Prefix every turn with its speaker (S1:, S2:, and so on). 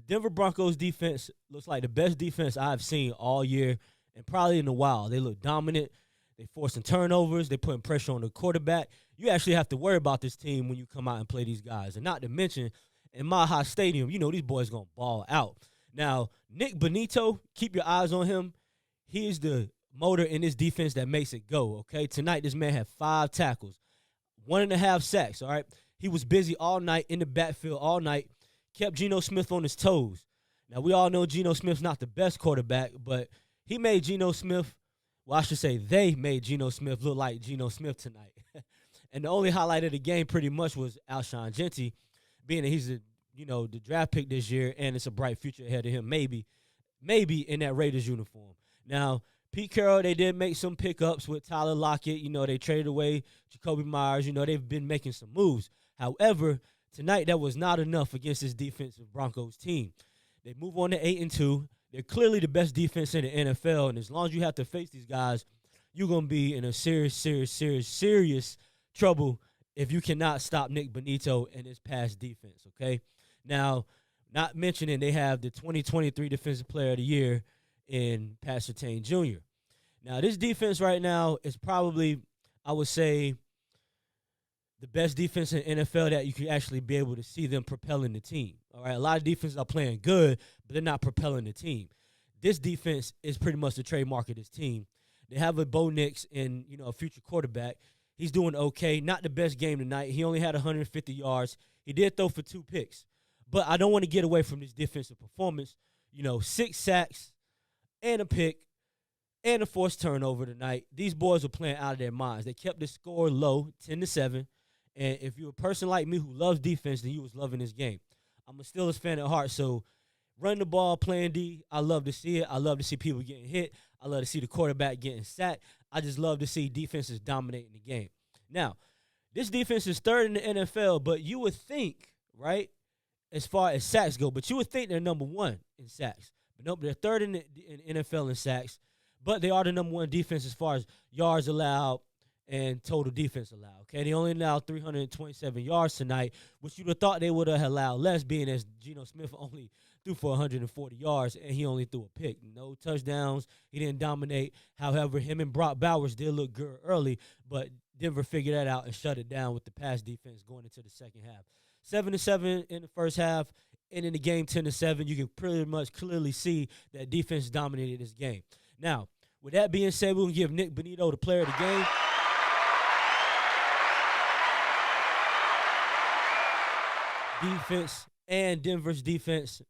S1: Denver Broncos defense looks like the best defense I've seen all year and probably in a while. They look dominant. They forcing turnovers. They putting pressure on the quarterback. You actually have to worry about this team when you come out and play these guys. And not to mention, in Mile High Stadium, you know these boys going to ball out. Now, Nick Bonito, keep your eyes on him. He is the motor in this defense that makes it go, okay? Tonight, this man had 5 tackles, 1.5 sacks, all right? He was busy all night in the backfield all night, kept Geno Smith on his toes. Now, we all know Geno Smith's not the best quarterback, but he made Geno Smith, well, I should say they made Geno Smith look like Geno Smith tonight. And the only highlight of the game pretty much was Alshon Jeffrey, being that he's the draft pick this year, and it's a bright future ahead of him, maybe in that Raiders uniform. Now, Pete Carroll, they did make some pickups with Tyler Lockett. You know, they traded away Jacoby Myers. You know, they've been making some moves. However, tonight that was not enough against this defensive Broncos team. They move on to 8-2. They're clearly the best defense in the NFL, and as long as you have to face these guys, you're going to be in a serious trouble if you cannot stop Nick Bonito and his pass defense, okay? Now, not mentioning they have the 2023 Defensive Player of the Year in Pat Surtain Jr. Now, this defense right now is probably, I would say, the best defense in the NFL that you can actually be able to see them propelling the team. All right, a lot of defenses are playing good, but they're not propelling the team. This defense is pretty much the trademark of this team. They have a Bo Nix and, a future quarterback. He's doing okay. Not the best game tonight. He only had 150 yards. He did throw for 2 picks. But I don't want to get away from this defensive performance. 6 sacks and a pick and a forced turnover tonight. These boys are playing out of their minds. They kept the score low, 10-7. And if you're a person like me who loves defense, then you was loving this game. I'm a Steelers fan at heart, so run the ball, playing D, I love to see it. I love to see people getting hit. I love to see the quarterback getting sacked. I just love to see defenses dominating the game. Now, this defense is third in the NFL, but you would think, right, as far as sacks go, but you would think they're number 1 in sacks. But nope, they're third in the NFL in sacks, but they are the number 1 defense as far as yards allowed and total defense allowed. Okay, they only allowed 327 yards tonight, which you'd have thought they would have allowed less, being as Geno Smith only threw for 140 yards, and he only threw a pick. No touchdowns. He didn't dominate. However, him and Brock Bowers did look good early, but Denver figured that out and shut it down with the pass defense going into the second half. 7-7 in the first half, and in the game 10-7, you can pretty much clearly see that defense dominated this game. Now, with that being said, we're going to give Nick Bonito the player of the game. Defense and Denver's defense.